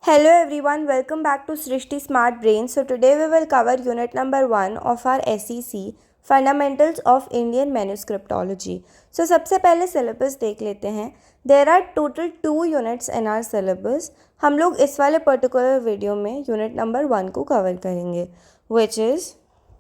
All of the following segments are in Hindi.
Hello everyone, welcome back to Srishti Smart Brain. So today we will cover unit number 1 of our SEC Fundamentals of Indian Manuscriptology. So सबसे पहले syllabus देख लेते हैं. There are total 2 units in our syllabus. हम लोग इस वाले particular video में unit number 1 को cover करेंगे, which is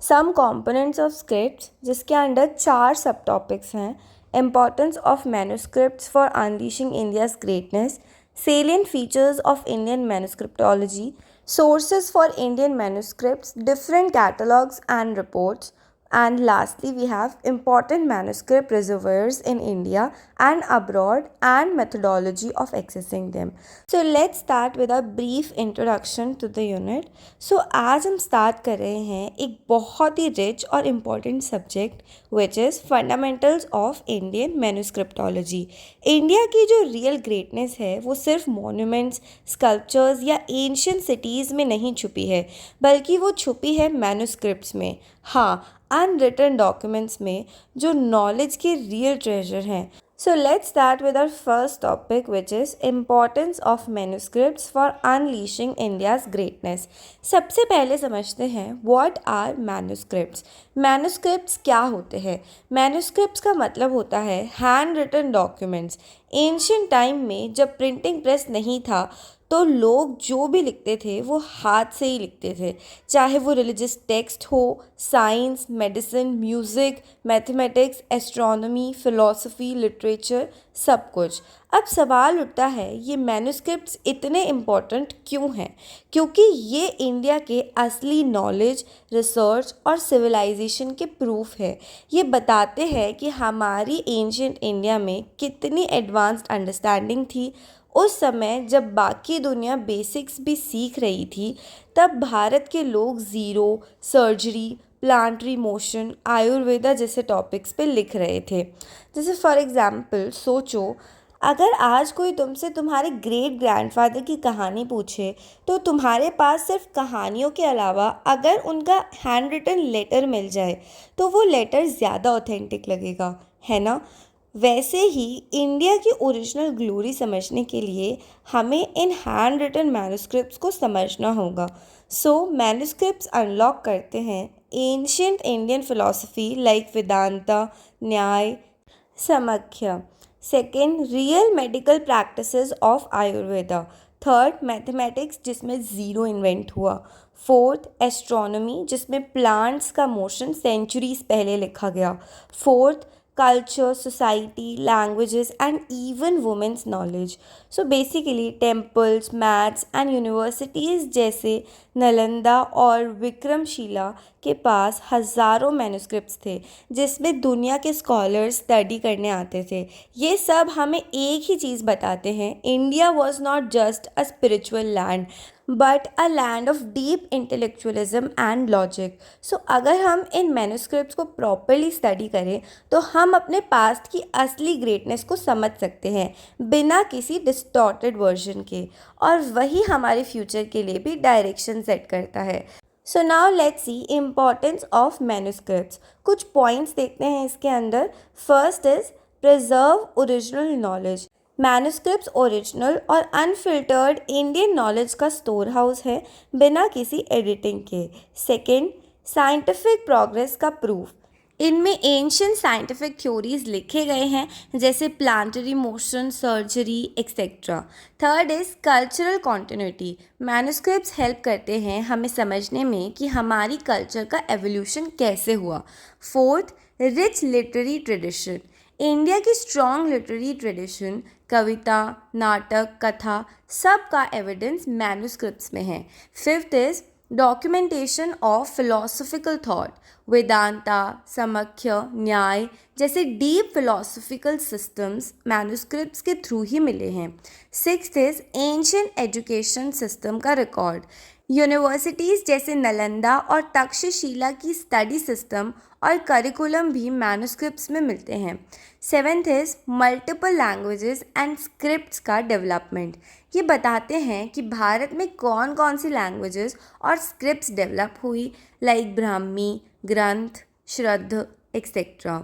some components of scripts, जिसके अंदर 4 subtopics हैं. Importance of manuscripts for unleashing India's greatness, salient features of Indian manuscriptology, sources for Indian manuscripts, different catalogues and reports, and lastly we have important manuscript reservoirs in India and abroad and methodology of accessing them. So let's start with a brief introduction to the unit. So आज हम start कर रहे हैं एक बहुत ही rich और important subject which is fundamentals of Indian manuscriptology. India की जो real greatness है वो सिर्फ monuments, sculptures या ancient cities में नहीं छुपी है, बल्कि वो छुपी है manuscripts में. हाँ, अनरिटन डॉक्यूमेंट्स में जो नॉलेज के रियल ट्रेजर हैं. So let's start with our first topic, which is importance of manuscripts for unleashing India's greatness. सबसे पहले समझते हैं what are manuscripts. Manuscripts क्या होते हैं? Manuscripts का मतलब होता है hand written documents. Ancient time में जब प्रिंटिंग प्रेस नहीं था तो लोग जो भी लिखते थे वो हाथ से ही लिखते थे, चाहे वो रिलीजियस टेक्स्ट हो, science, medicine, music, mathematics, astronomy, philosophy, literature, सब कुछ. अब सवाल उठता है ये मैन्युस्क्रिप्ट्स इतने इम्पॉर्टेंट क्यों हैं? क्योंकि ये इंडिया के असली नॉलेज, रिसर्च और सिविलाइजेशन के प्रूफ है. ये बताते हैं कि हमारी एंशियंट इंडिया में कितनी एडवांस्ड अंडरस्टैंडिंग थी. उस समय जब बाकी दुनिया बेसिक्स भी सीख रही थी तब भारत के लोग zero, surgery, planetary motion, Ayurveda जैसे टॉपिक्स पे लिख रहे थे. जैसे फॉर एग्ज़ाम्पल सोचो, अगर आज कोई तुमसे तुम्हारे ग्रेट ग्रैंडफादर की कहानी पूछे तो तुम्हारे पास सिर्फ कहानियों के अलावा अगर उनका हैंड रिटन लेटर मिल जाए तो वो लेटर ज़्यादा ऑथेंटिक लगेगा, है ना? वैसे ही इंडिया की ओरिजिनल ग्लोरी समझने के लिए हमें इन हैंड रिटन मैन्युस्क्रिप्ट्स को समझना होगा. सो मैन्युस्क्रिप्ट्स अनलॉक करते हैं ancient Indian philosophy like Vedanta, Nyaya, Samkhya. Second, real medical practices of Ayurveda. Third, mathematics जिसमें ज़ीरो इन्वेंट हुआ. फोर्थ, एस्ट्रोनॉमी जिसमें प्लांट्स का मोशन सेंचुरीज पहले लिखा गया. Fourth, culture, society, languages and even women's knowledge. So basically temples, maths and universities जैसे नालंदा और विक्रमशिला के पास हज़ारों मैन्युस्क्रिप्ट्स थे जिसमें दुनिया के स्कॉलर्स स्टडी करने आते थे. ये सब हमें एक ही चीज़ बताते हैं, India was not just a spiritual land but a land of deep intellectualism and logic. So अगर हम इन मैन्युस्क्रिप्ट्स को प्रॉपरली स्टडी करें तो हम अपने पास्ट की असली ग्रेटनेस को समझ सकते हैं बिना किसी डिस्टॉर्टेड वर्जन के, और वही हमारे फ्यूचर के लिए भी डायरेक्शन सेट करता है. So now let's see importance of manuscripts. कुछ पॉइंट्स देखते हैं इसके अंदर. First is preserve original knowledge. Manuscripts original और अनफिल्टर्ड इंडियन नॉलेज का स्टोर हाउस है बिना किसी एडिटिंग के. सेकेंड, साइंटिफिक प्रोग्रेस का प्रूफ. इनमें एंशियंट साइंटिफिक थ्योरीज लिखे गए हैं जैसे planetary motion, surgery etcetera. Third is cultural continuity. Manuscripts help करते हैं हमें समझने में कि हमारी कल्चर का एवोल्यूशन कैसे हुआ. Fourth, rich literary tradition. India की स्ट्रॉन्ग लिटरेरी ट्रेडिशन, कविता, नाटक, कथा, सब का एविडेंस मैन्युस्क्रिप्ट्स में है. Fifth is documentation of philosophical thought. Vedanta, Samkhya, Nyaya जैसे डीप फिलोसफिकल सिस्टम्स मैन्युस्क्रिप्ट्स के थ्रू ही मिले हैं. Sixth is ancient education system का रिकॉर्ड. यूनिवर्सिटीज़ जैसे नालंदा और तक्षशिला की स्टडी सिस्टम और करिकुलम भी मैन्युस्क्रिप्ट्स में मिलते हैं. Seventh is multiple languages and scripts का डेवलपमेंट. ये बताते हैं कि भारत में कौन कौन सी लैंग्वेजेस और स्क्रिप्ट्स डेवलप हुई like Brahmi, Grantha, Sharada etcetera.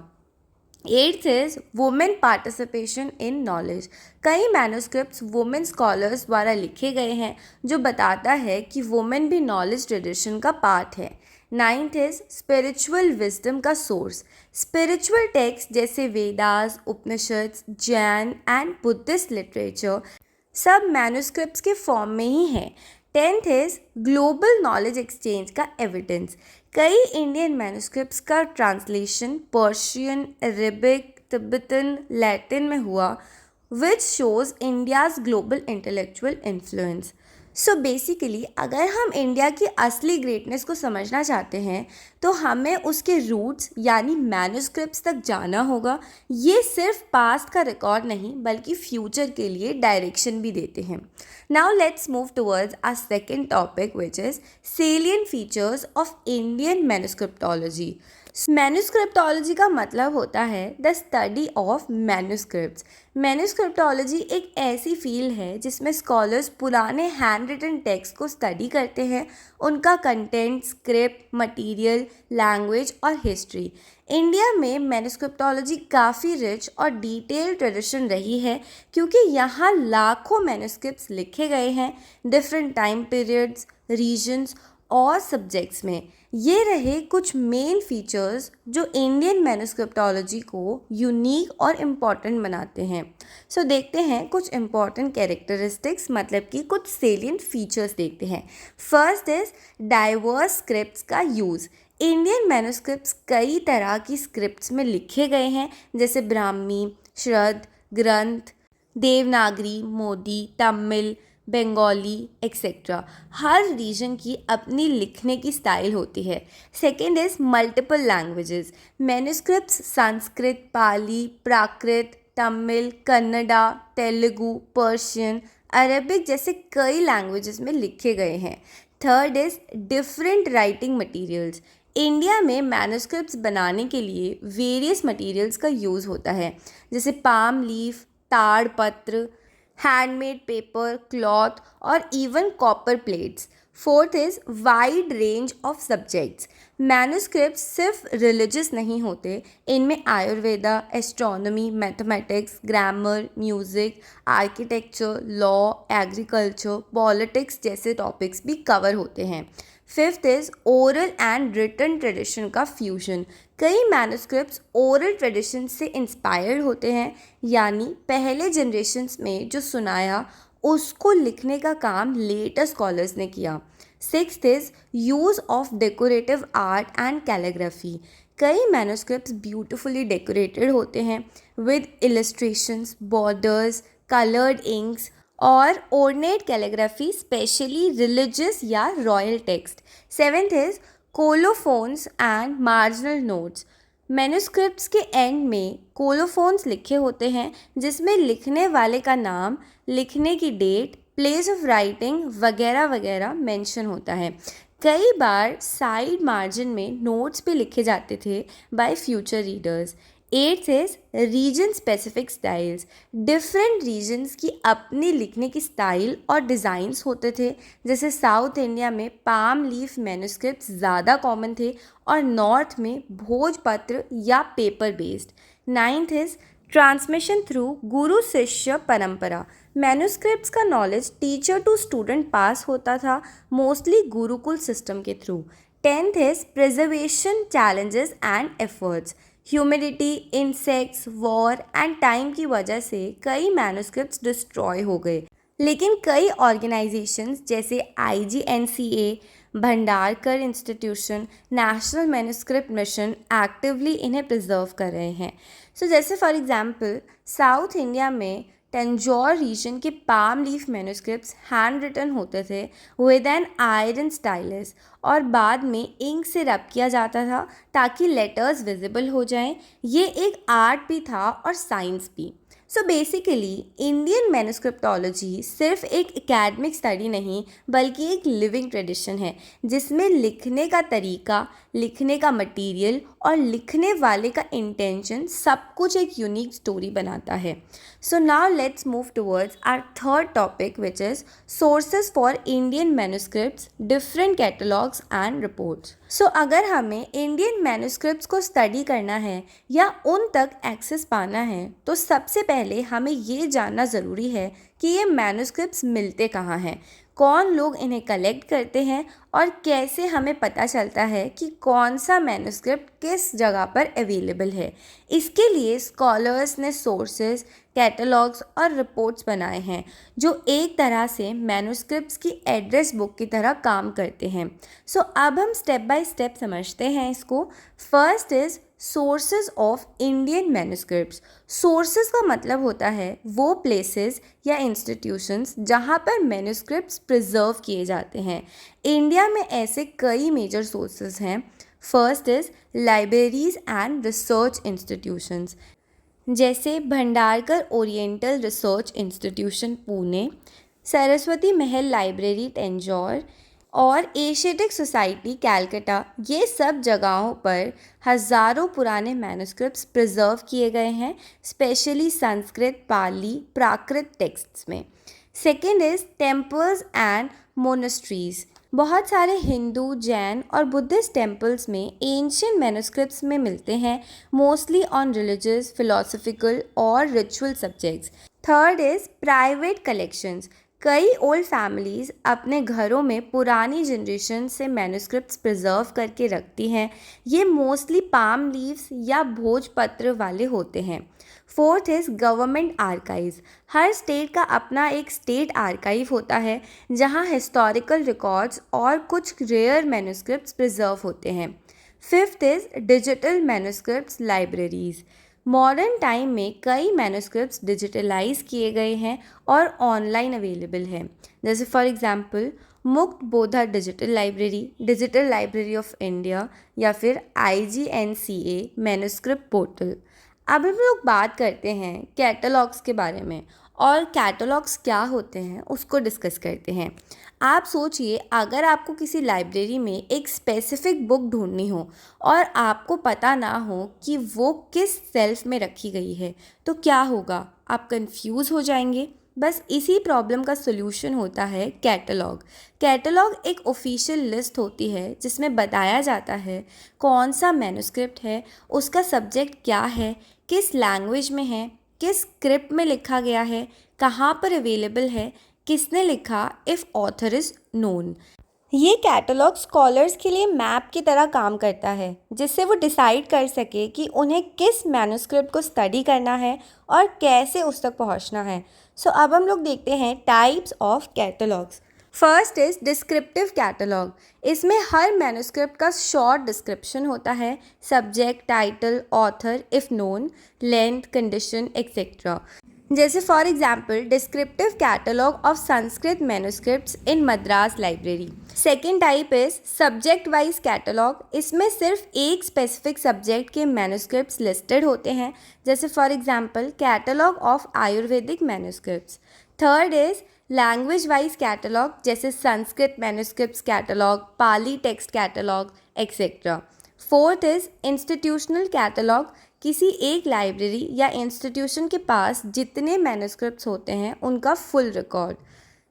Eighth is women participation in knowledge. कई मैन्युस्क्रिप्ट्स वुमेन स्कॉलर्स द्वारा लिखे गए हैं जो बताता है कि वुमेन भी नॉलेज ट्रेडिशन का पार्ट है। नाइन्थ इज स्पिरिचुअल विजडम का सोर्स। स्पिरिचुअल टेक्स्ट जैसे Vedas, Upanishads, Jain and Buddhist literature सब मैन्युस्क्रिप्ट्स के फॉर्म में ही हैं। Tenth is global knowledge exchange का एविडेंस। कई इंडियन मैन्युस्क्रिप्ट्स का translation Persian, Arabic, Tibetan, Latin में हुआ, which shows India's global intellectual influence. So basically अगर हम इंडिया की असली ग्रेटनेस को समझना चाहते हैं तो हमें उसके रूट्स यानी मैन्युस्क्रिप्ट्स तक जाना होगा। ये सिर्फ पास्ट का रिकॉर्ड नहीं बल्कि फ्यूचर के लिए डायरेक्शन भी देते हैं। Now let's move towards our second topic which is salient features of Indian manuscriptology. Manuscriptology का मतलब होता है the study of manuscripts. Manuscriptology एक ऐसी फील्ड है जिसमें स्कॉलर्स पुराने हैंड रिटन टेक्स्ट को स्टडी करते हैं, उनका कंटेंट, स्क्रिप्ट, मटेरियल, लैंग्वेज और हिस्ट्री। इंडिया में मैन्युस्क्रिप्टोलॉजी काफ़ी रिच और डिटेल ट्रेडिशन रही है क्योंकि यहाँ लाखों मैन्युस्क्रिप्ट्स लिखे गए हैं डिफरेंट टाइम पीरियड्स, रीजन्स और सब्जेक्ट्स में। ये रहे कुछ मेन फीचर्स जो इंडियन मैन्युस्क्रिप्टोलॉजी को यूनिक और इम्पॉर्टेंट बनाते हैं। सो देखते हैं कुछ इम्पॉर्टेंट कैरेक्टरिस्टिक्स मतलब कि कुछ सेलिएंट फीचर्स देखते हैं। फर्स्ट इज डाइवर्स स्क्रिप्ट्स का यूज़। इंडियन मैन्युस्क्रिप्ट्स कई तरह की स्क्रिप्ट्स में लिखे गए हैं जैसे ब्राह्मी, श्रद्ध, ग्रंथ, देवनागरी, मोदी, तमिल, बंगाली एक्सेट्रा। हर रीजन की अपनी लिखने की स्टाइल होती है। Second is multiple languages. Manuscripts Sanskrit, Pali, Prakrit, Tamil, Kannada, Telugu, Persian, Arabic जैसे कई लैंग्वेजेस में लिखे गए हैं। Third is different writing materials. India में मैन्युस्क्रिप्ट्स बनाने के लिए वेरियस मटेरियल्स का यूज़ होता है जैसे पाम लीफ, ताड़ पत्र, हैंडमेड पेपर, क्लॉथ और even copper plates. Fourth is wide range of subjects. Manuscripts सिर्फ रिलीजियस नहीं होते, इनमें Ayurveda, astronomy, mathematics, grammar, music, architecture, law, agriculture, politics जैसे टॉपिक्स भी कवर होते हैं। Fifth is oral and written tradition का फ्यूजन। कई मैन्युस्क्रिप्ट्स ओरल ट्रेडिशन से इंस्पायर्ड होते हैं यानी पहले जनरेशन्स में जो सुनाया उसको लिखने का काम लेटर स्कॉलर्स ने किया। Sixth is use of decorative art and calligraphy. कई मैन्युस्क्रिप्ट्स ब्यूटिफुली डेकोरेटेड होते हैं with illustrations, borders, coloured inks और ऑर्नेट कैलीग्राफी स्पेशली रिलीजियस या royal text. Seventh is colophons and marginal notes. Manuscripts के एंड में कोलोफोन्स लिखे होते हैं जिसमें लिखने वाले का नाम, लिखने की डेट, प्लेस ऑफ राइटिंग वगैरह वगैरह मेंशन होता है। कई बार साइड मार्जिन में नोट्स भी लिखे जाते थे by future readers. Eighth is region specific styles. Different regions की अपनी लिखने की स्टाइल और डिज़ाइंस होते थे जैसे साउथ इंडिया में पाम लीफ मैन्युस्क्रिप्ट्स ज़्यादा कॉमन थे और नॉर्थ में भोजपत्र या paper based. Ninth is transmission through गुरु शिष्य परंपरा। मैन्युस्क्रिप्ट्स का knowledge teacher to student pass होता था मोस्टली गुरुकुल सिस्टम के through. Tenth is preservation challenges and efforts. Humidity, insects, war and time की वजह से कई मैन्युस्क्रिप्ट्स डिस्ट्रॉय हो गए, लेकिन कई ऑर्गेनाइजेशंस जैसे IGNCA, Bhandarkar institution, national manuscript mission actively इन्हें प्रिजर्व कर रहे हैं। सो जैसे फॉर एग्जांपल साउथ इंडिया में तंजौर रीजन के palm leaf manuscripts hand written होते थे विद एन आयरन स्टाइलस और बाद में इंक से रब किया जाता था ताकि लेटर्स विजिबल हो जाएं। ये एक आर्ट भी था और साइंस भी। सो बेसिकली इंडियन मैन्युस्क्रिप्टोलॉजी सिर्फ एक एकेडमिक स्टडी नहीं बल्कि एक लिविंग ट्रेडिशन है जिसमें लिखने का तरीका, लिखने का मटेरियल और लिखने वाले का इंटेंशन सब कुछ एक यूनिक स्टोरी बनाता है। So now let's move towards our third topic which is sources for Indian manuscripts, different catalogues and reports. So अगर हमें इंडियन मैन्युस्क्रिप्ट्स को स्टडी करना है या उन तक एक्सेस पाना है तो सबसे पहले हमें ये जानना ज़रूरी है कि ये मैन्युस्क्रिप्ट्स मिलते कहाँ हैं, कौन लोग इन्हें कलेक्ट करते हैं और कैसे हमें पता चलता है कि कौन सा मैन्युस्क्रिप्ट किस जगह पर अवेलेबल है। इसके लिए स्कॉलर्स ने सोर्सेज, कैटलॉग्स और रिपोर्ट्स बनाए हैं जो एक तरह से मैन्युस्क्रिप्ट्स की एड्रेस बुक की तरह काम करते हैं। सो अब हम स्टेप बाय स्टेप समझते हैं इसको। First is sources of Indian manuscripts. Sources का मतलब होता है वो प्लेसेस या इंस्टीट्यूशंस जहाँ पर मैन्युस्क्रिप्ट्स प्रिजर्व किए जाते हैं। इंडिया में ऐसे कई मेजर सोर्सेज हैं। First is libraries and research institutions, जैसे Bhandarkar oriental research institution Pune, Saraswati Mahal library Tanjore और एशियाटिक सोसाइटी कैलकाटा। ये सब जगहों पर हज़ारों पुराने मैन्युस्क्रिप्ट्स प्रिजर्व किए गए हैं, स्पेशली संस्कृत, पाली, प्राकृत टेक्स्ट्स में। Second is temples and monasteries. बहुत सारे हिंदू, जैन और बुद्धिस्ट टेम्पल्स में एंशियंट मैन्युस्क्रिप्ट्स में मिलते हैं, मोस्टली ऑन रिलीजियस, फिलोसफिकल और ritual subjects. Third is private collections. कई ओल्ड फैमिलीज़ अपने घरों में पुरानी जनरेशन से मैन्युस्क्रिप्ट्स प्रिजर्व करके रखती हैं। ये मोस्टली पाम लीव्स या भोजपत्र वाले होते हैं। Fourth is government archives. Her state का अपना एक स्टेट आर्काइव होता है जहां हिस्टोरिकल रिकॉर्ड्स और कुछ रेयर मैन्युस्क्रिप्ट्स प्रिजर्व होते हैं। Fifth is digital manuscripts libraries. Modern time में कई मैन्युस्क्रिप्ट्स डिजिटलाइज किए गए हैं और ऑनलाइन अवेलेबल हैं, जैसे फॉर एग्जांपल मुक्त बोधा डिजिटल लाइब्रेरी ऑफ इंडिया या फिर IGNCA मैन्युस्क्रिप्ट पोर्टल। अब हम लोग बात करते हैं कैटलॉग्स के बारे में, और कैटलॉग्स क्या होते हैं उसको डिस्कस करते हैं। आप सोचिए, अगर आपको किसी लाइब्रेरी में एक स्पेसिफिक बुक ढूंढनी हो और आपको पता ना हो कि वो किस सेल्फ में रखी गई है तो क्या होगा? आप कंफ्यूज हो जाएंगे। बस इसी प्रॉब्लम का सोल्यूशन होता है कैटलॉग। कैटलॉग एक ऑफिशियल लिस्ट होती है जिसमें बताया जाता है कौन सा मैन्युस्क्रिप्ट है, उसका सब्जेक्ट क्या है, किस लैंग्वेज में है, किस स्क्रिप्ट में लिखा गया है, कहाँ पर अवेलेबल है, किसने लिखा, इफ़ ऑथर इज़ नोन। ये कैटलॉग स्कॉलर्स के लिए मैप की तरह काम करता है जिससे वो डिसाइड कर सके कि उन्हें किस मैन्युस्क्रिप्ट को स्टडी करना है और कैसे उस तक पहुंचना है। सो अब हम लोग देखते हैं types of catalogues. First is descriptive catalogue. इसमें हर मैन्युस्क्रिप्ट का शॉर्ट डिस्क्रिप्शन होता है, subject, title, author, if known, length, condition etcetera. जैसे for example descriptive catalogue of Sanskrit manuscripts in Madras library. Second type is subject wise catalogue. इसमें सिर्फ एक स्पेसिफिक सब्जेक्ट के मैन्युस्क्रिप्ट्स लिस्टेड होते हैं, जैसे for example catalogue of Ayurvedic manuscripts. Third is language wise catalogue, जैसे Sanskrit manuscripts catalogue, Pali text catalogue etcetera. Fourth is institutional catalogue. किसी एक लाइब्रेरी या इंस्टीट्यूशन के पास जितने मैन्युस्क्रिप्ट्स होते हैं उनका full record.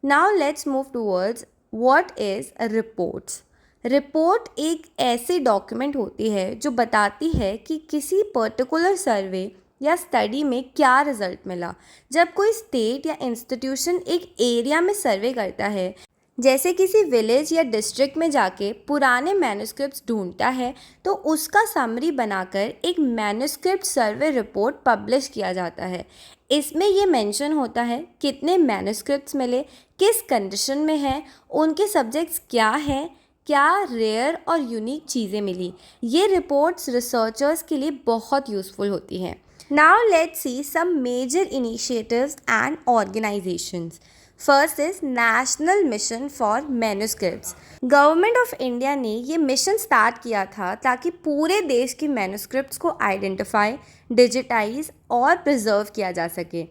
Now let's move towards what is reports. Report एक ऐसी डॉक्यूमेंट होती है जो बताती है कि किसी पर्टिकुलर सर्वे या स्टडी में क्या रिजल्ट मिला। जब कोई स्टेट या इंस्टीट्यूशन एक एरिया में सर्वे करता है, जैसे किसी विलेज या डिस्ट्रिक्ट में जाके पुराने मैन्युस्क्रिप्ट्स ढूंढता है, तो उसका समरी बनाकर एक मैन्युस्क्रिप्ट सर्वे रिपोर्ट पब्लिश किया जाता है। इसमें ये मेंशन होता है कितने मैन्युस्क्रिप्ट्स मिले, किस कंडीशन में है, उनके सब्जेक्ट्स क्या हैं, क्या रेयर और यूनिक चीज़ें मिली। ये रिपोर्ट्स रिसर्चर्स के लिए बहुत यूज़फुल होती हैं। Now let's see some major initiatives and organisations. First is National Mission for Manuscripts. Government of India ने ये मिशन स्टार्ट किया था ताकि पूरे देश की मैन्युस्क्रिप्ट्स को आइडेंटिफाई, डिजिटाइज और प्रिजर्व किया जा सके।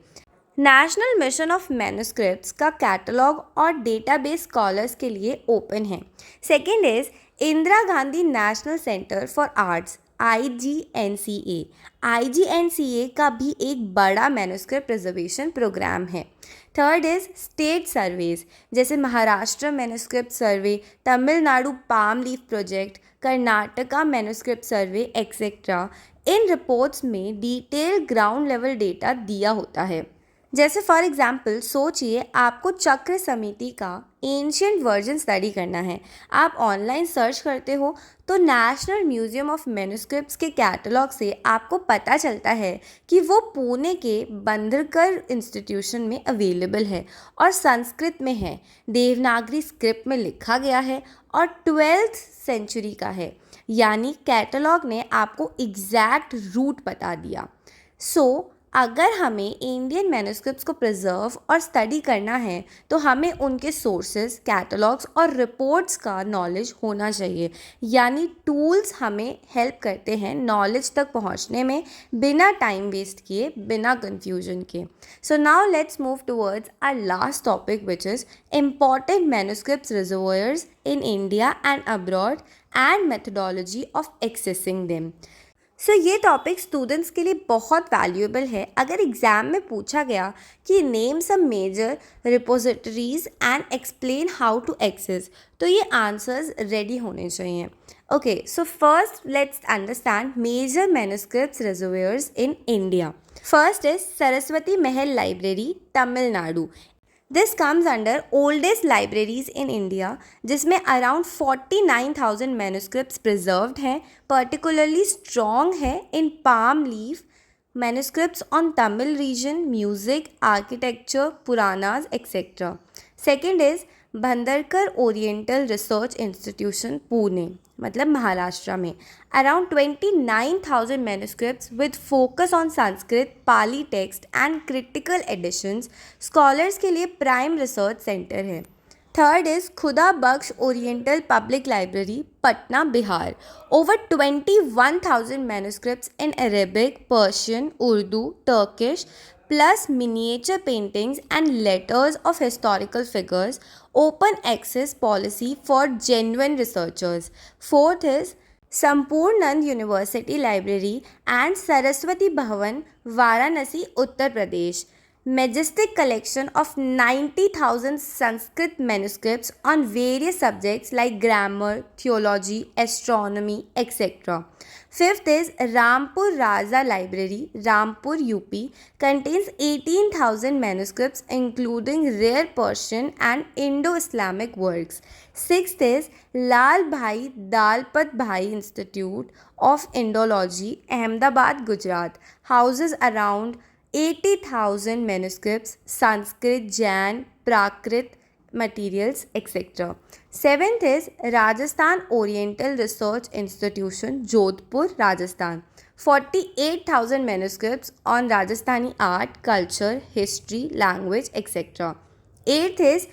नेशनल मिशन ऑफ मैन्युस्क्रिप्ट्स का कैटलॉग और डेटाबेस स्कॉलर्स के लिए ओपन है। Second is Indira Gandhi national centre for arts, IGNCA। IGNCA का भी एक बड़ा मैन्युस्क्रिप्ट प्रिजर्वेशन प्रोग्राम है। थर्ड इज स्टेट सर्वेज, जैसे Maharashtra manuscript survey, Tamil Nadu palm leaf project, Karnataka manuscript survey etcetera. इन रिपोर्ट्स में डिटेल ग्राउंड लेवल डेटा दिया होता है। जैसे फॉर एग्जांपल सोचिए आपको चक्र समिति का एंशियंट वर्जन स्टडी करना है। आप ऑनलाइन सर्च करते हो तो नेशनल म्यूजियम ऑफ मैन्युस्क्रिप्ट्स के कैटलॉग से आपको पता चलता है कि वो पुणे के बंदरकर इंस्टीट्यूशन में अवेलेबल है और संस्कृत में है, देवनागरी स्क्रिप्ट में लिखा गया है और 12th सेंचुरी का है। यानी कैटलॉग ने आपको एग्जैक्ट रूट बता दिया। अगर हमें इंडियन मैन्युस्क्रिप्ट्स को प्रिजर्व और स्टडी करना है तो हमें उनके सोर्सेज, कैटलॉग्स और रिपोर्ट्स का नॉलेज होना चाहिए। यानी टूल्स हमें हेल्प करते हैं नॉलेज तक पहुंचने में बिना टाइम वेस्ट किए, बिना कन्फ्यूजन के। So now let's move towards our last topic which is important manuscripts reservoirs in India and abroad and methodology of accessing them. ये टॉपिक स्टूडेंट्स के लिए बहुत वैल्यूएबल है। अगर एग्ज़ाम में पूछा गया कि name some major repositories and explain how to access, तो ये आंसर्स रेडी होने चाहिए। Okay, so first let's understand major manuscripts reservoirs in India. First is Saraswati Mahal library, Tamil Nadu. This comes under oldest libraries in India, जिसमें अराउंड 49,000 मैन्युस्क्रिप्ट्स प्रिजर्व्ड हैं। पर्टिकुलरली स्ट्रॉन्ग है in palm leaf manuscripts on Tamil region, music, architecture, Puranas etcetera. Second is Bhandarkar oriental research institution, Pune, मतलब महाराष्ट्र में। Around 29,000 manuscripts with focus on Sanskrit, Pali text and critical editions, scholars के लिए प्राइम रिसर्च सेंटर है। Third is Khuda Bakhsh oriental public library, Patna, Bihar. Over 21,000 manuscripts in Arabic, Persian, Urdu, Turkish, plus miniature paintings and letters of historical figures, open access policy for genuine researchers. Fourth is Sampurnand University Library and Saraswati Bhavan, Varanasi, Uttar Pradesh. Majestic collection of 90,000 Sanskrit manuscripts on various subjects like grammar, theology, astronomy, etc. Fifth is Rampur Raza Library, Rampur, UP, contains 18,000 manuscripts including rare Persian and Indo-Islamic works. Sixth is Lal Bhai Dalpat Bhai Institute of Indology, Ahmedabad, Gujarat, houses around 80,000 manuscripts, Sanskrit, Jain, Prakrit materials, etc. Seventh is Rajasthan Oriental Research Institution, Jodhpur, Rajasthan. 48,000 manuscripts on Rajasthani art, culture, history, language, etc. Eighth is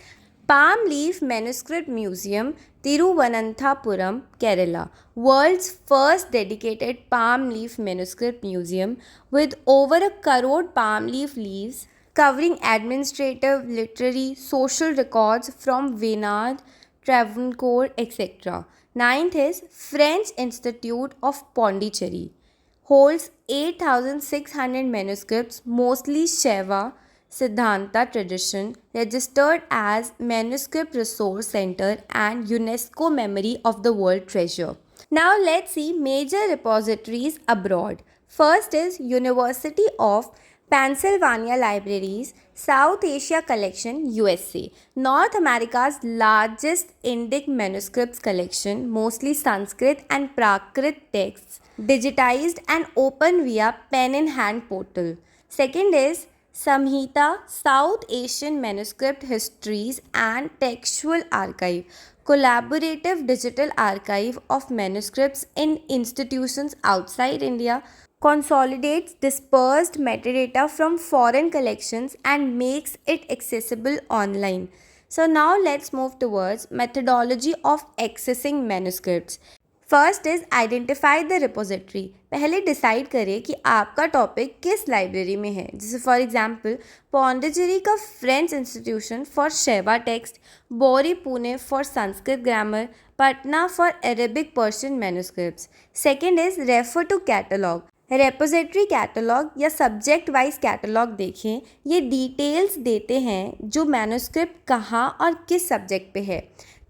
Palm Leaf Manuscript Museum, Thiruvananthapuram, Kerala. World's first dedicated palm leaf manuscript museum with over 1 crore palm leaves covering administrative, literary, social records from Waynard, Travancore, etc. Ninth is French Institute of Pondicherry. Holds 8,600 manuscripts, mostly Shaiva Siddhanta tradition, registered as Manuscript Resource Center and UNESCO Memory of the World Treasure. Now let's see major repositories abroad. First is University of Pennsylvania Libraries, South Asia Collection, USA. North America's largest Indic manuscripts collection, mostly Sanskrit and Prakrit texts, digitized and open via pen in hand portal. Second is Samhita, South Asian Manuscript Histories and Textual Archive, collaborative digital archive of manuscripts in institutions outside India. consolidates dispersed metadata from foreign collections and makes it accessible online. So now let's move towards methodology of accessing manuscripts. First is identify the repository. पहले डिसाइड करें कि आपका टॉपिक किस लाइब्रेरी में है। जैसे फॉर एग्जांपल पौंडीचेरी का French institution for Shaiva text, BORI Pune for Sanskrit grammar, Patna for Arabic Persian manuscripts. Second is refer to catalogue. Repository catalogue या सब्जेक्ट वाइज कैटलॉग देखें, ये डिटेल्स देते हैं जो मैन्युस्क्रिप्ट कहाँ और किस सब्जेक्ट पे है।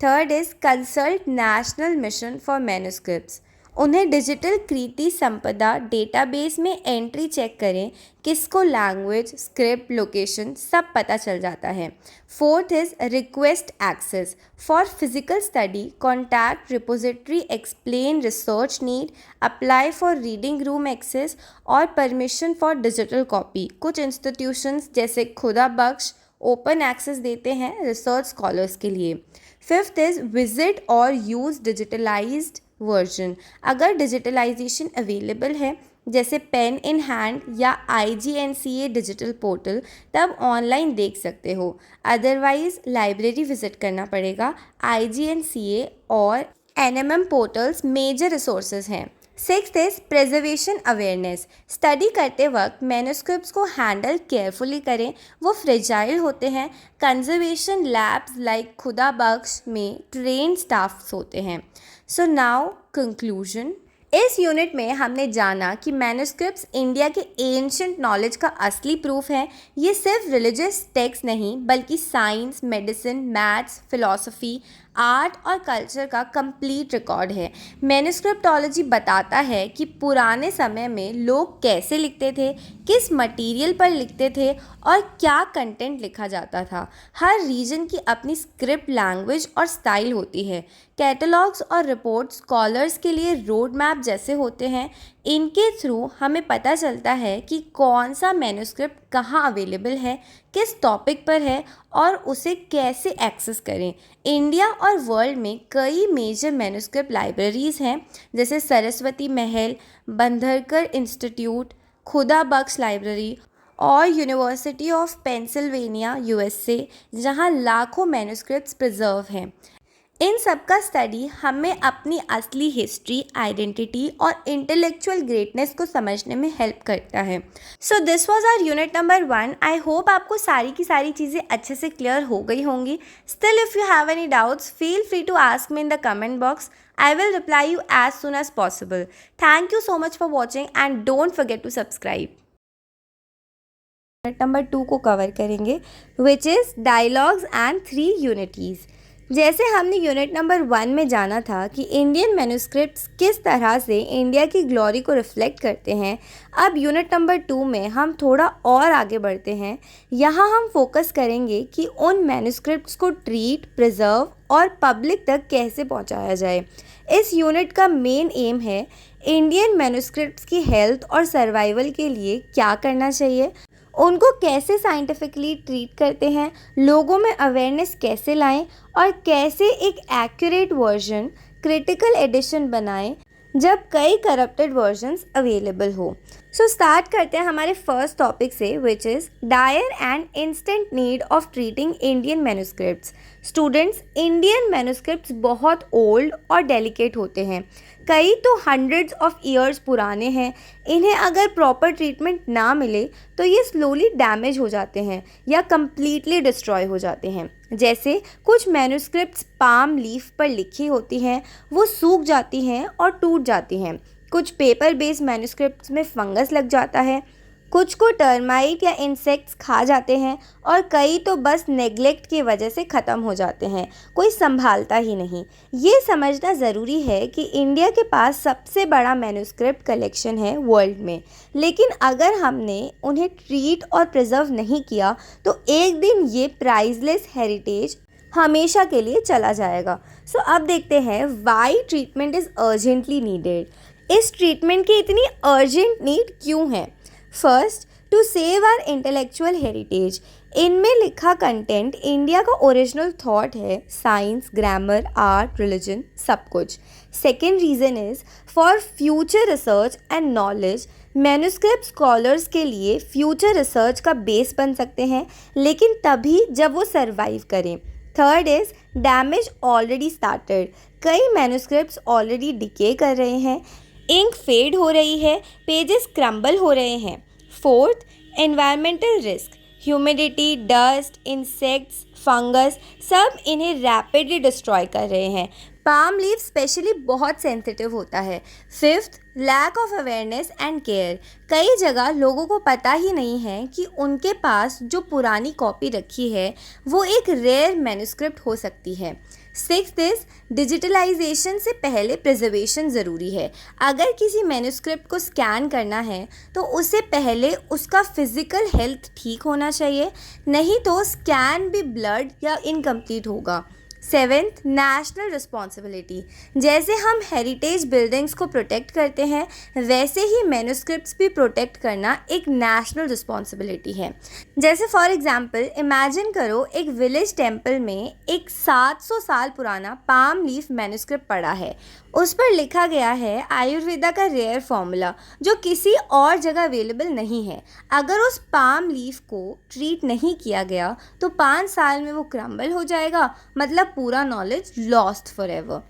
Third is consult national Mission for manuscripts. उन्हें डिजिटल कृति संपदा डेटाबेस में एंट्री चेक करें, किसको लैंग्वेज, स्क्रिप्ट, लोकेशन सब पता चल जाता है। Fourth is request access. For physical study contact repository, explain research need, apply for reading room access और परमिशन फॉर डिजिटल कॉपी। कुछ इंस्टीट्यूशंस जैसे खुदा बख्श ओपन एक्सेस देते हैं रिसर्च स्कॉलर्स के लिए। फिफ्थ इज़ विजिट और यूज़ डिजिटलाइज्ड वर्जन। अगर डिजिटलाइजेशन अवेलेबल है जैसे पेन इन हैंड या IGNCA डिजिटल पोर्टल, तब ऑनलाइन देख सकते हो। अदरवाइज़ लाइब्रेरी विजिट करना पड़ेगा। IGNCA और NMM पोर्टल्स मेजर रिसोर्सेज हैं। Sixth is preservation awareness. Study करते वक्त मैन्युस्क्रिप्ट्स को हैंडल केयरफुली करें, वो फ्रेजाइल होते हैं। कंजर्वेशन लैब्स लाइक खुदा बख्श में ट्रेन स्टाफ्स होते हैं। सो नाउ कंक्लूजन। इस यूनिट में हमने जाना कि मैन्युस्क्रिप्ट्स इंडिया के एंशंट नॉलेज का असली प्रूफ है। ये सिर्फ रिलीजियस टेक्स्ट नहीं बल्कि science, medicine, maths, philosophy, art और कल्चर का कंप्लीट रिकॉर्ड है। मैन्युस्क्रिप्टोलॉजी बताता है कि पुराने समय में लोग कैसे लिखते थे, किस मटेरियल पर लिखते थे और क्या कंटेंट लिखा जाता था। हर रीजन की अपनी स्क्रिप्ट, लैंग्वेज और स्टाइल होती है। कैटलॉग्स और रिपोर्ट स्कॉलर्स के लिए रोड मैप जैसे होते हैं। इनके थ्रू हमें पता चलता है कि कौन सा मैन्युस्क्रिप्ट कहाँ अवेलेबल है, किस टॉपिक पर है और उसे कैसे एक्सेस करें। इंडिया और वर्ल्ड में कई मेजर मैन्युस्क्रिप्ट लाइब्रेरीज़ हैं जैसे सरस्वती महल, बंधरकर इंस्टीट्यूट, खुदा बख्श लाइब्रेरी और यूनिवर्सिटी ऑफ पेंसिल्वेनिया USA, जहां लाखों मैन्युस्क्रिप्ट्स प्रिजर्व हैं। इन सब का स्टडी हमें अपनी असली हिस्ट्री, आइडेंटिटी और इंटेलेक्चुअल ग्रेटनेस को समझने में हेल्प करता है। So this was our unit number 1। I hope आपको सारी की सारी चीज़ें अच्छे से क्लियर हो गई होंगी। Still if you have any doubts feel free to ask me in the comment box. I will reply you as soon as possible. Thank you so much for watching and don't forget to subscribe. Unit number 2 को कवर करेंगे which is dialogues and 3 unities. जैसे हमने यूनिट नंबर 1 में जाना था कि इंडियन मैन्युस्क्रिप्ट्स किस तरह से इंडिया की ग्लोरी को रिफ्लेक्ट करते हैं, अब यूनिट नंबर 2 में हम थोड़ा और आगे बढ़ते हैं। यहाँ हम फोकस करेंगे कि उन मैन्युस्क्रिप्ट्स को ट्रीट, प्रिजर्व और पब्लिक तक कैसे पहुँचाया जाए। इस यूनिट का मेन एम है इंडियन मैन्युस्क्रिप्ट्स की हेल्थ और सर्वाइवल के लिए क्या करना चाहिए, उनको कैसे साइंटिफिकली ट्रीट करते हैं, लोगों में अवेयरनेस कैसे लाएं और कैसे एक एक्यूरेट वर्जन, क्रिटिकल एडिशन बनाएं जब कई करप्टेड वर्जन्स अवेलेबल हो। सो स्टार्ट करते हैं हमारे फर्स्ट टॉपिक से which is dire and instant need of treating Indian manuscripts. Students, Indian manuscripts बहुत ओल्ड और डेलिकेट होते हैं, कई तो हंड्रेड्स ऑफ ईयर्स पुराने हैं। इन्हें अगर प्रॉपर ट्रीटमेंट ना मिले तो ये स्लोली डैमेज हो जाते हैं या कम्प्लीटली डिस्ट्रॉय हो जाते हैं। जैसे कुछ मैन्युस्क्रिप्ट्स पाम लीफ पर लिखी होती हैं, वो सूख जाती हैं और टूट जाती हैं। कुछ पेपर बेस्ड मैन्युस्क्रिप्ट्स में फंगस लग जाता है, कुछ को टर्माइट या इंसेक्ट्स खा जाते हैं और कई तो बस नेग्लेक्ट की वजह से ख़त्म हो जाते हैं, कोई संभालता ही नहीं। ये समझना ज़रूरी है कि इंडिया के पास सबसे बड़ा मैन्युस्क्रिप्ट कलेक्शन है वर्ल्ड में, लेकिन अगर हमने उन्हें ट्रीट और प्रिजर्व नहीं किया तो एक दिन ये प्राइजलेस हेरिटेज हमेशा के लिए चला जाएगा। सो अब देखते हैं why treatment is urgently needed. इस ट्रीटमेंट की इतनी अर्जेंट नीड क्यों है? First, to save our intellectual heritage. इनमें लिखा कंटेंट इंडिया का ओरिजिनल थॉट है, साइंस, ग्रामर, आर्ट, रिलीजन, सब कुछ। Second reason is for future research and knowledge. Manuscript scholars के लिए फ्यूचर रिसर्च का बेस बन सकते हैं, लेकिन तभी जब वो सरवाइव करें। Third is damage already started. कई मैन्युस्क्रिप्ट्स ऑलरेडी डिके कर रहे हैं, इंक फेड हो रही है, पेजेस क्रम्बल हो रहे हैं। Fourth, environmental risk. Humidity, dust, insects, fungus सब इन्हें रैपिडली डिस्ट्रॉय कर रहे हैं। पाम लीफ स्पेशली बहुत सेंसिटिव होता है। Fifth, lack of awareness and care. कई जगह लोगों को पता ही नहीं है कि उनके पास जो पुरानी कॉपी रखी है वो एक रेयर मैन्युस्क्रिप्ट हो सकती है। सिक्स्थ इज डिजिटलाइजेशन से पहले प्रिजर्वेशन ज़रूरी है। अगर किसी मैन्युस्क्रिप्ट को स्कैन करना है तो उससे पहले उसका फिज़िकल हेल्थ ठीक होना चाहिए, नहीं तो स्कैन भी ब्लड या इनकम्प्लीट होगा। Seventh, national responsibility. जैसे हम हेरिटेज बिल्डिंग्स को प्रोटेक्ट करते हैं, वैसे ही मैन्युस्क्रिप्ट्स भी प्रोटेक्ट करना एक नेशनल रिस्पॉन्सिबिलिटी है। जैसे फॉर एग्जांपल इमेजिन करो, एक विलेज टेम्पल में एक 700 साल पुराना पाम लीफ मैन्युस्क्रिप्ट पड़ा है। उस पर लिखा गया है आयुर्वेदा का रेयर फॉर्मूला जो किसी और जगह अवेलेबल नहीं है। अगर उस पाम लीफ को ट्रीट नहीं किया गया तो 5 साल में वो क्रम्बल हो जाएगा, मतलब पूरा knowledge lost for ever.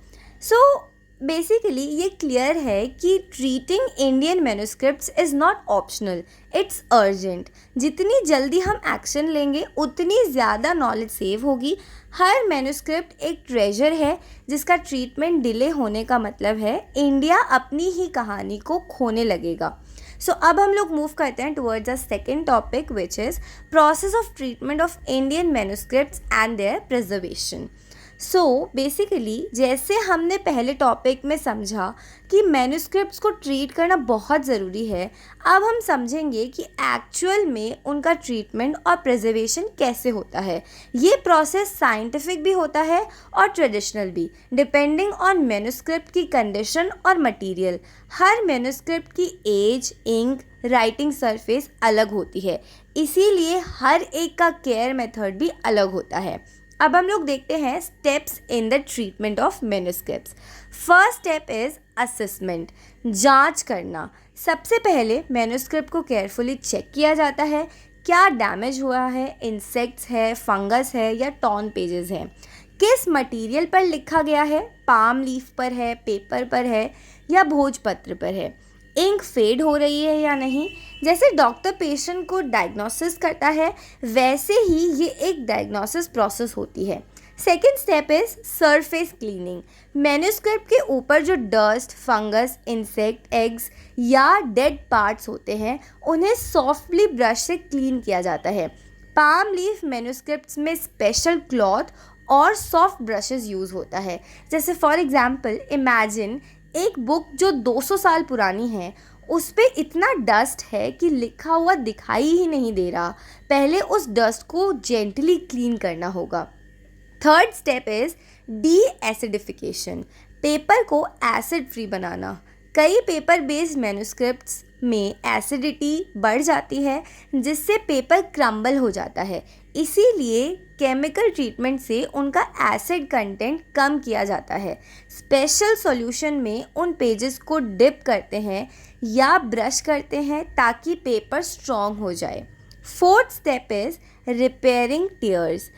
So basically ये क्लियर है कि treating Indian manuscripts is not optional, it's urgent. जितनी जल्दी हम एक्शन लेंगे उतनी ज़्यादा नॉलेज सेव होगी। हर मैन्युस्क्रिप्ट एक ट्रेजर है जिसका ट्रीटमेंट डिले होने का मतलब है इंडिया अपनी ही कहानी को खोने लगेगा। सो अब हम लोग मूव करते हैं towards the second topic which is process of treatment of Indian manuscripts and their preservation. So basically जैसे हमने पहले टॉपिक में समझा कि मैन्युस्क्रिप्ट्स को ट्रीट करना बहुत ज़रूरी है, अब हम समझेंगे कि एक्चुअल में उनका ट्रीटमेंट और प्रिजर्वेशन कैसे होता है। ये प्रोसेस साइंटिफिक भी होता है और ट्रेडिशनल भी, डिपेंडिंग ऑन मैन्युस्क्रिप्ट की कंडीशन और मटेरियल। हर मैन्युस्क्रिप्ट की एज, इंक, राइटिंग सरफेस अलग होती है, इसीलिए हर एक का केयर मेथड भी अलग होता है। अब हम लोग देखते हैं steps in the treatment of manuscripts. First step is assessment, जांच करना। सबसे पहले मैन्युस्क्रिप्ट को केयरफुली चेक किया जाता है, क्या डैमेज हुआ है, इंसेक्ट्स है, फंगस है या टॉर्न पेजेस हैं, किस मटेरियल पर लिखा गया है, पाम लीफ पर है, पेपर पर है या भोजपत्र पर है, इंक फेड हो रही है या नहीं। जैसे डॉक्टर पेशेंट को डायग्नोसिस करता है वैसे ही ये एक डायग्नोसिस प्रोसेस होती है। Second step is surface cleaning. Manuscript के ऊपर जो डस्ट, फंगस, इंसेक्ट, एग्स या डेड पार्ट्स होते हैं उन्हें सॉफ्टली ब्रश से क्लीन किया जाता है। पाम लीफ मैन्युस्क्रिप्ट्स में स्पेशल क्लॉथ और सॉफ्ट ब्रशेस यूज़ होता है। जैसे फॉर एग्जांपल इमेजिन एक बुक जो 200 साल पुरानी है, उस पे इतना डस्ट है कि लिखा हुआ दिखाई ही नहीं दे रहा। पहले उस डस्ट को जेंटली क्लीन करना होगा। Third step is D acidification, paper को एसिड फ्री बनाना। कई पेपर बेस्ड मैन्युस्क्रिप्ट्स में एसिडिटी बढ़ जाती है जिससे पेपर क्रम्बल हो जाता है, इसीलिए केमिकल ट्रीटमेंट से उनका एसिड कंटेंट कम किया जाता है। स्पेशल सॉल्यूशन में उन पेजेस को डिप करते हैं या ब्रश करते हैं ताकि पेपर स्ट्रॉन्ग हो जाए। Fourth step is repairing tears,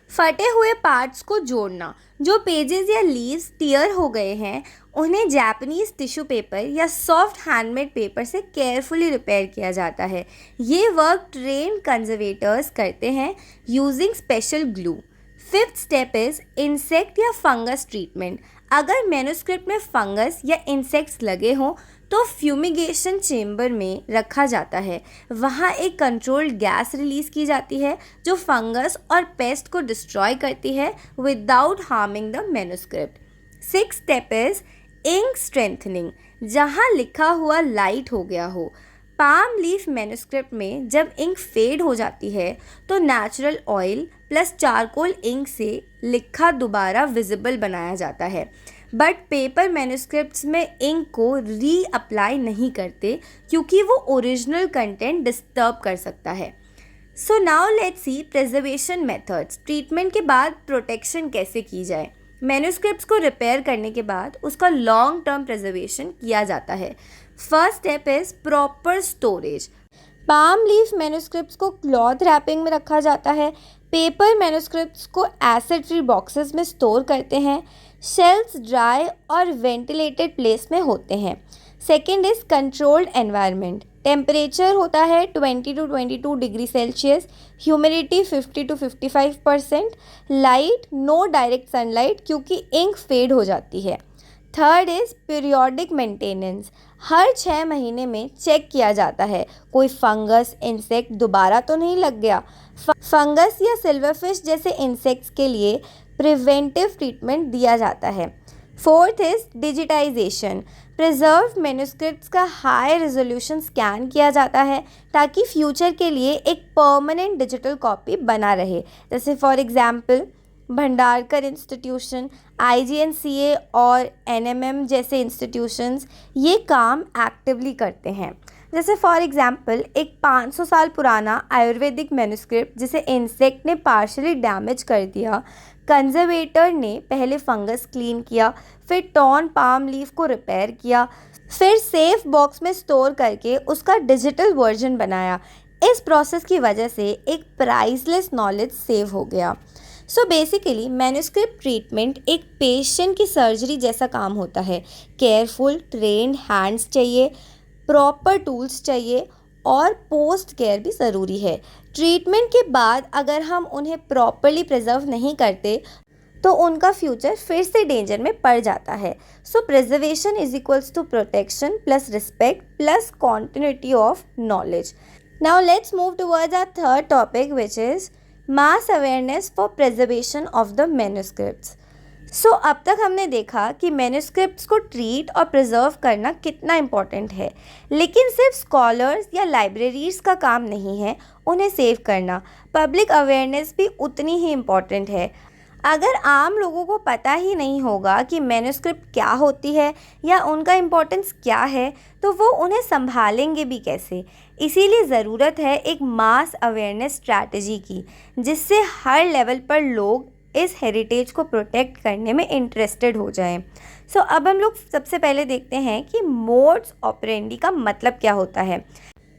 फटे हुए पार्ट्स को जोड़ना। जो पेजेस या लीव्स टियर हो गए हैं उन्हें जापानीज़ टिश्यू पेपर या सॉफ्ट हैंडमेड पेपर से केयरफुली रिपेयर किया जाता है। ये वर्क ट्रेन कंजर्वेटर्स करते हैं using special glue. Fifth step is insect या फंगस ट्रीटमेंट। अगर मैन्युस्क्रिप्ट में फंगस या इंसेक्ट्स लगे हों तो फ्यूमिगेशन चेम्बर में रखा जाता है। वहाँ एक कंट्रोल्ड गैस रिलीज़ की जाती है जो फंगस और पेस्ट को डिस्ट्रॉय करती है without harming the manuscript. Sixth step is ink strengthening, जहाँ लिखा हुआ लाइट हो गया हो। पाम लीफ मैन्युस्क्रिप्ट में जब इंक फेड हो जाती है तो natural oil plus charcoal ink से लिखा दोबारा विजिबल बनाया जाता है, बट पेपर मैन्युस्क्रिप्ट्स में इंक को री अप्लाई नहीं करते क्योंकि वो ओरिजिनल कंटेंट डिस्टर्ब कर सकता है। So now let's C preservation methods. Treatment के बाद प्रोटेक्शन कैसे की जाए। मैन्युस्क्रिप्ट्स को रिपेयर करने के बाद उसका लॉन्ग टर्म प्रिजर्वेशन किया जाता है। First step is proper storage. Palm leaf manuscripts को क्लॉथ रैपिंग में रखा जाता है। पेपर मैन्युस्क्रिप्ट्स को एसिड फ्री बॉक्सेस में स्टोर करते हैं। शेल्फ्स ड्राई और वेंटिलेटेड प्लेस में होते हैं। Second is controlled environment. Temperature होता है 20 to 22 degree Celsius, humidity 50 to 55%, light no direct sunlight क्योंकि इंक फेड हो जाती है। Third is periodic maintenance. हर 6 महीने में चेक किया जाता है कोई फंगस इंसेक्ट दोबारा तो नहीं लग गया। फंगस या सिल्वरफिश जैसे इंसेक्ट्स के लिए प्रिवेंटिव ट्रीटमेंट दिया जाता है। Fourth is digitisation. Preserve manuscripts का हाई रेजोल्यूशन स्कैन किया जाता है ताकि फ्यूचर के लिए एक परमानेंट डिजिटल कॉपी बना रहे। जैसे for example Bhandarkar institution, IGNCA और NMM जैसे इंस्टीट्यूशंस ये काम एक्टिवली करते हैं। जैसे फॉर एग्जांपल एक 500 साल पुराना आयुर्वेदिक मैन्युस्क्रिप्ट जिसे इंसेक्ट ने पार्शली डैमेज कर दिया, कंजर्वेटर ने पहले फंगस क्लीन किया, फिर टॉर्न पाम लीफ को रिपेयर किया, फिर सेफ बॉक्स में स्टोर करके उसका डिजिटल वर्जन बनाया। इस प्रोसेस की वजह से एक प्राइसलेस नॉलेज सेव हो गया। सो बेसिकली मैन्युस्क्रिप्ट ट्रीटमेंट एक पेशेंट की सर्जरी जैसा काम होता है। केयरफुल ट्रेंड हैंड्स चाहिए, प्रॉपर टूल्स चाहिए और पोस्ट केयर भी ज़रूरी है। ट्रीटमेंट के बाद अगर हम उन्हें प्रॉपरली प्रिजर्व नहीं करते तो उनका फ्यूचर फिर से डेंजर में पड़ जाता है। So preservation is equals to protection plus respect plus continuity of knowledge. Now let's move towards our third topic which is mass awareness for preservation of the manuscripts. So अब तक हमने देखा कि मैन्युस्क्रिप्ट्स को ट्रीट और प्रिजर्व करना कितना इम्पॉर्टेंट है, लेकिन सिर्फ स्कॉलर्स या लाइब्रेरीज का काम नहीं है उन्हें सेव करना। पब्लिक अवेयरनेस भी उतनी ही इम्पॉर्टेंट है। अगर आम लोगों को पता ही नहीं होगा कि मैन्युस्क्रिप्ट क्या होती है या उनका इम्पोर्टेंस क्या है तो वो उन्हें संभालेंगे भी कैसे। इसीलिए ज़रूरत है एक मास अवेयरनेस स्ट्रैटेजी की, जिससे हर लेवल पर लोग इस हेरिटेज को प्रोटेक्ट करने में इंटरेस्टेड हो जाएं। सो अब हम लोग सबसे पहले देखते हैं कि मोड्स ऑपरेंडी का मतलब क्या होता है।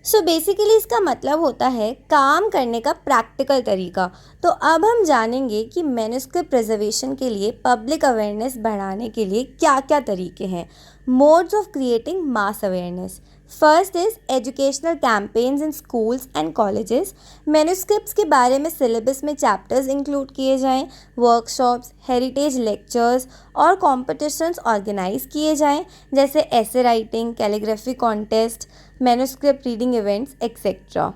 सो बेसिकली इसका मतलब होता है काम करने का प्रैक्टिकल तरीका। तो अब हम जानेंगे कि मैन्युस्क्रिप्ट प्रिजर्वेशन के लिए पब्लिक अवेयरनेस बढ़ाने के लिए क्या क्या तरीके हैं। Modes of creating mass awareness. First is educational campaigns in schools and colleges. Manuscripts के बारे में सिलेबस में चैप्टर्स इंक्लूड किए जाएं, वर्कशॉप्स, हेरिटेज लेक्चर्स और कॉम्पिटिशन्स ऑर्गेनाइज किए जाएं, जैसे essay writing, calligraphy contest, manuscript reading events etcetera.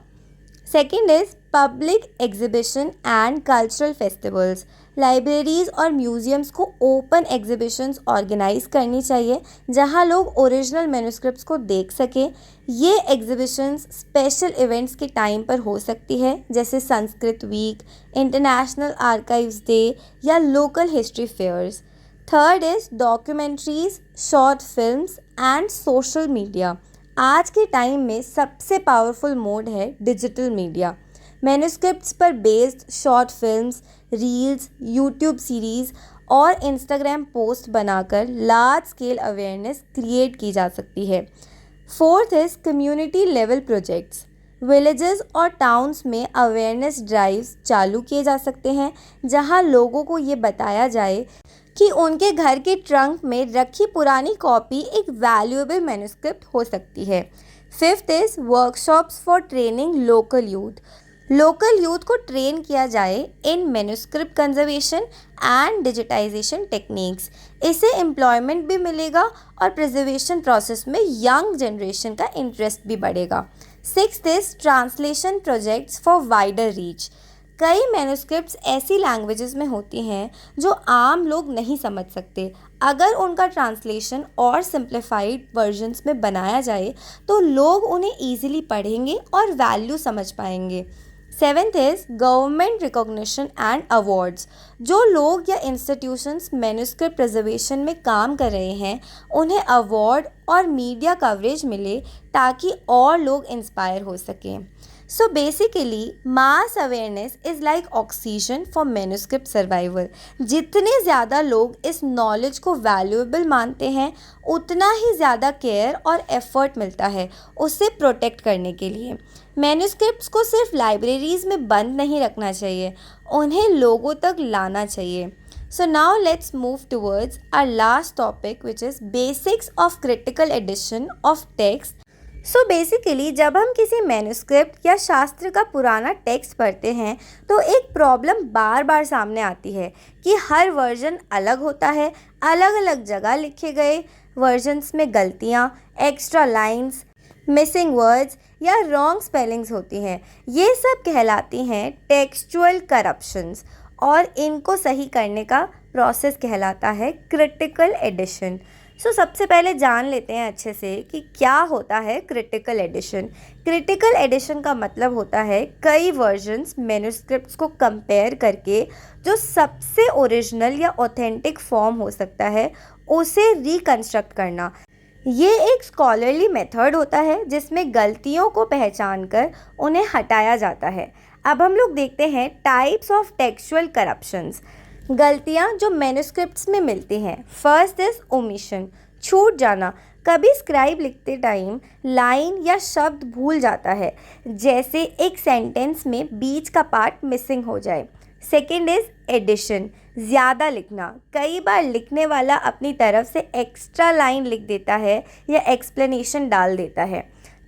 Second is public exhibition and cultural festivals. Libraries और म्यूज़ियम्स को ओपन एग्जिबिशंस ऑर्गेनाइज करनी चाहिए जहां लोग ओरिजिनल मैन्युस्क्रिप्ट्स को देख सकें। ये एग्जिबिशंस स्पेशल इवेंट्स के टाइम पर हो सकती है, जैसे Sanskrit week, international archives day या local history fairs. Third is documentaries, short films and social media. आज के टाइम में सबसे पावरफुल मोड है डिजिटल मीडिया। मैन्युस्क्रिप्ट्स पर based short films, reels, YouTube series और इंस्टाग्राम पोस्ट बनाकर लार्ज स्केल अवेयरनेस क्रिएट की जा सकती है। Fourth is community level projects. Villages और टाउन्स में अवेयरनेस ड्राइव्स चालू किए जा सकते हैं जहां लोगों को ये बताया जाए कि उनके घर के ट्रंक में रखी पुरानी कॉपी एक वैल्यूएबल मैन्युस्क्रिप्ट हो सकती है। Fifth is workshops for training local youth. Local youth को ट्रेन किया जाए in manuscript conservation and digitisation techniques. इससे एम्प्लॉयमेंट भी मिलेगा और प्रिजर्वेशन प्रोसेस में यंग जनरेशन का इंटरेस्ट भी बढ़ेगा। Sixth is translation projects for wider reach. कई मैन्युस्क्रिप्ट्स ऐसी लैंग्वेजेस में होती हैं जो आम लोग नहीं समझ सकते। अगर उनका ट्रांसलेशन और सिंप्लीफाइड वर्जन्स में बनाया जाए तो लोग उन्हें ईजिली पढ़ेंगे और वैल्यू समझ पाएंगे। Seventh is government recognition and awards. जो लोग या इंस्टीट्यूशंस मैन्युस्क्रिप्ट प्रिजर्वेशन में काम कर रहे हैं उन्हें अवार्ड और मीडिया कवरेज मिले ताकि और लोग इंस्पायर हो सकें। So basically, mass awareness is like oxygen for manuscript survival. जितने ज़्यादा लोग इस नॉलेज को वैल्यूएबल मानते हैं, उतना ही ज़्यादा केयर और एफर्ट मिलता है उसे प्रोटेक्ट करने के लिए। मैन्युस्क्रिप्ट्स को सिर्फ लाइब्रेरीज में बंद नहीं रखना चाहिए, उन्हें लोगों तक लाना चाहिए। So now let's move towards our last topic, which is basics of critical edition of text. So basically जब हम किसी मैन्युस्क्रिप्ट या शास्त्र का पुराना टेक्स्ट पढ़ते हैं तो एक प्रॉब्लम बार बार सामने आती है कि हर वर्जन अलग होता है, अलग अलग जगह लिखे गए वर्जन्स में गलतियाँ, एक्स्ट्रा लाइंस, मिसिंग वर्ड्स या रॉन्ग स्पेलिंग्स होती हैं। ये सब कहलाती हैं टेक्सचुअल करप्शंस और इनको सही करने का प्रोसेस कहलाता है क्रिटिकल एडिशन। सो सबसे पहले जान लेते हैं अच्छे से कि क्या होता है क्रिटिकल एडिशन। क्रिटिकल एडिशन का मतलब होता है कई वर्जन्स मैन्युस्क्रिप्ट्स को कंपेयर करके जो सबसे ओरिजिनल या ऑथेंटिक फॉर्म हो सकता है उसे रिकंस्ट्रक्ट करना। ये एक स्कॉलरली मेथड होता है जिसमें गलतियों को पहचान कर उन्हें हटाया जाता है। अब हम लोग देखते हैं टाइप्स ऑफ टेक्सचुअल करप्शंस। गलतियाँ जो मैन्युस्क्रिप्ट्स में मिलती हैं। फर्स्ट इज ओमिशन, छूट जाना। कभी स्क्राइब लिखते टाइम लाइन या शब्द भूल जाता है, जैसे एक सेंटेंस में बीच का पार्ट मिसिंग हो जाए। सेकेंड इज एडिशन, ज़्यादा लिखना। कई बार लिखने वाला अपनी तरफ से एक्स्ट्रा लाइन लिख देता है या एक्सप्लेनेशन डाल देता है।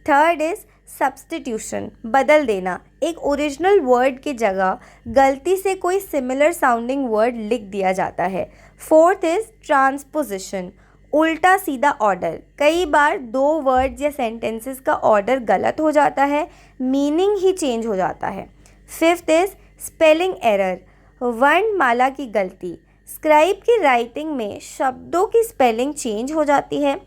थर्ड इज सब्स्टिट्यूशन, बदल देना। एक ओरिजिनल वर्ड की जगह गलती से कोई सिमिलर साउंडिंग वर्ड लिख दिया जाता है। फोर्थ इज ट्रांसपोजिशन, उल्टा सीधा ऑर्डर। कई बार दो वर्ड्स या सेंटेंसेस का ऑर्डर गलत हो जाता है, मीनिंग ही चेंज हो जाता है। फिफ्थ इज स्पेलिंग एरर, वर्णमाला की गलती। स्क्राइब की राइटिंग में शब्दों की स्पेलिंग चेंज हो जाती है,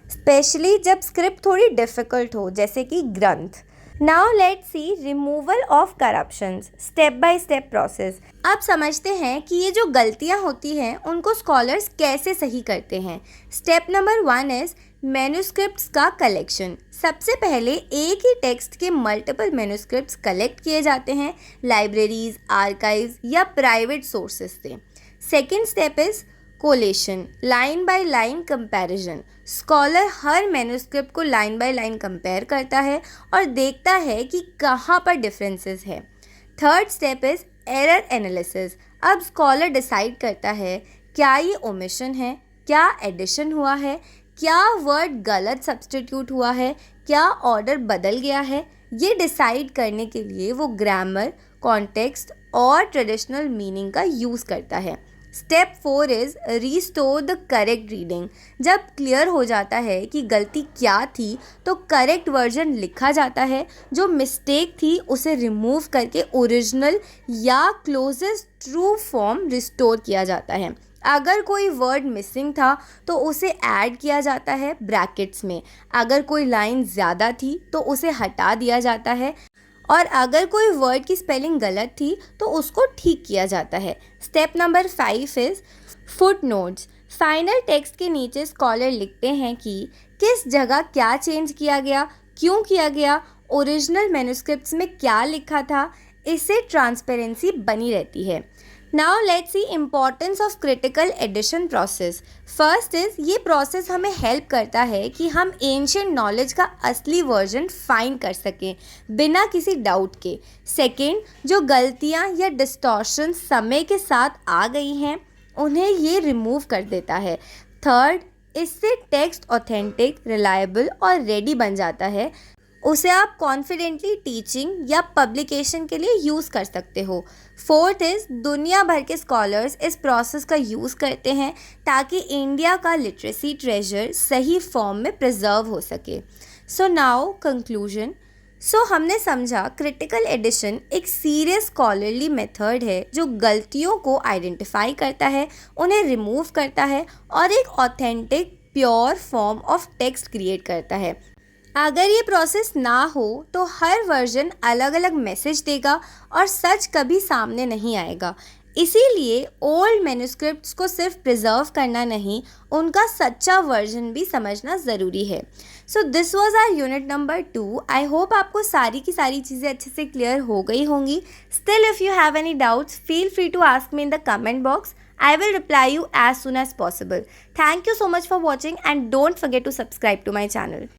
स्पेशली जब स्क्रिप्ट थोड़ी डिफ़िकल्ट हो, जैसे कि ग्रंथ। Now let's C removal of corruptions, step by step process. अब समझते हैं कि ये जो गलतियाँ होती हैं उनको स्कॉलर्स कैसे सही करते हैं। स्टेप नंबर 1 इज़ मैन्युस्क्रिप्ट्स का कलेक्शन। सबसे पहले एक ही टेक्स्ट के मल्टीपल मैन्युस्क्रिप्ट्स कलेक्ट किए जाते हैं लाइब्रेरीज, आर्काइव्स या प्राइवेट सोर्सेज से। Second step is coalition, line by line comparison. Scholar her manuscript को लाइन बाय लाइन कंपेयर करता है और देखता है कि कहाँ पर डिफरेंसेस है। Third step is error analysis. अब स्कॉलर डिसाइड करता है क्या ये ओमिशन है, क्या एडिशन हुआ है, क्या वर्ड गलत सब्स्टिट्यूट हुआ है, क्या ऑर्डर बदल गया है। ये डिसाइड करने के लिए वो ग्रामर, कॉन्टेक्स्ट और ट्रेडिशनल मीनिंग का यूज़ करता है। Step 4 is restore the correct reading. जब क्लियर हो जाता है कि गलती क्या थी तो करेक्ट वर्जन लिखा जाता है, जो मिस्टेक थी उसे रिमूव करके ओरिजिनल या क्लोजेस्ट ट्रू फॉर्म रिस्टोर किया जाता है। अगर कोई वर्ड मिसिंग था तो उसे ऐड किया जाता है ब्रैकेट्स में। अगर कोई लाइन ज़्यादा थी तो उसे हटा दिया जाता है और अगर कोई वर्ड की स्पेलिंग गलत थी तो उसको ठीक किया जाता है। Step number 5 is foot notes. Final text के नीचे स्कॉलर लिखते हैं कि किस जगह क्या चेंज किया गया, क्यों किया गया, ओरिजिनल मैन्युस्क्रिप्ट्स में क्या लिखा था। इससे ट्रांसपेरेंसी बनी रहती है। Now let's see importance of critical edition process. First is ये प्रोसेस हमें हेल्प करता है कि हम एंशिएंट नॉलेज का असली वर्जन फाइंड कर सकें बिना किसी डाउट के। सेकेंड, जो गलतियाँ या डिस्टॉर्शन समय के साथ आ गई हैं उन्हें ये रिमूव कर देता है। थर्ड, इससे टेक्स्ट ऑथेंटिक, रिलायबल और रेडी बन जाता है। उसे आप कॉन्फिडेंटली टीचिंग या पब्लिकेशन के लिए यूज़ कर सकते हो। फोर्थ इज़ दुनिया भर के स्कॉलर्स इस प्रोसेस का यूज़ करते हैं ताकि इंडिया का लिटरेसी ट्रेजर सही फॉर्म में प्रिजर्व हो सके। So now conclusion. सो हमने समझा क्रिटिकल एडिशन एक सीरियस स्कॉलरली मेथड है जो गलतियों को आइडेंटिफाई करता है, उन्हें रिमूव करता है और एक authentic pure form of text create करता है। अगर ये प्रोसेस ना हो तो हर वर्जन अलग अलग मैसेज देगा और सच कभी सामने नहीं आएगा। इसीलिए ओल्ड मैन्युस्क्रिप्ट्स को सिर्फ प्रिजर्व करना नहीं, उनका सच्चा वर्जन भी समझना ज़रूरी है। So this was our unit number 2। आई होप आपको सारी की सारी चीज़ें अच्छे से क्लियर हो गई होंगी। Still if you have any doubts feel free to ask me in the comment box. I will reply you as soon as possible. Thank you so much for watching and don't forget to subscribe to my channel.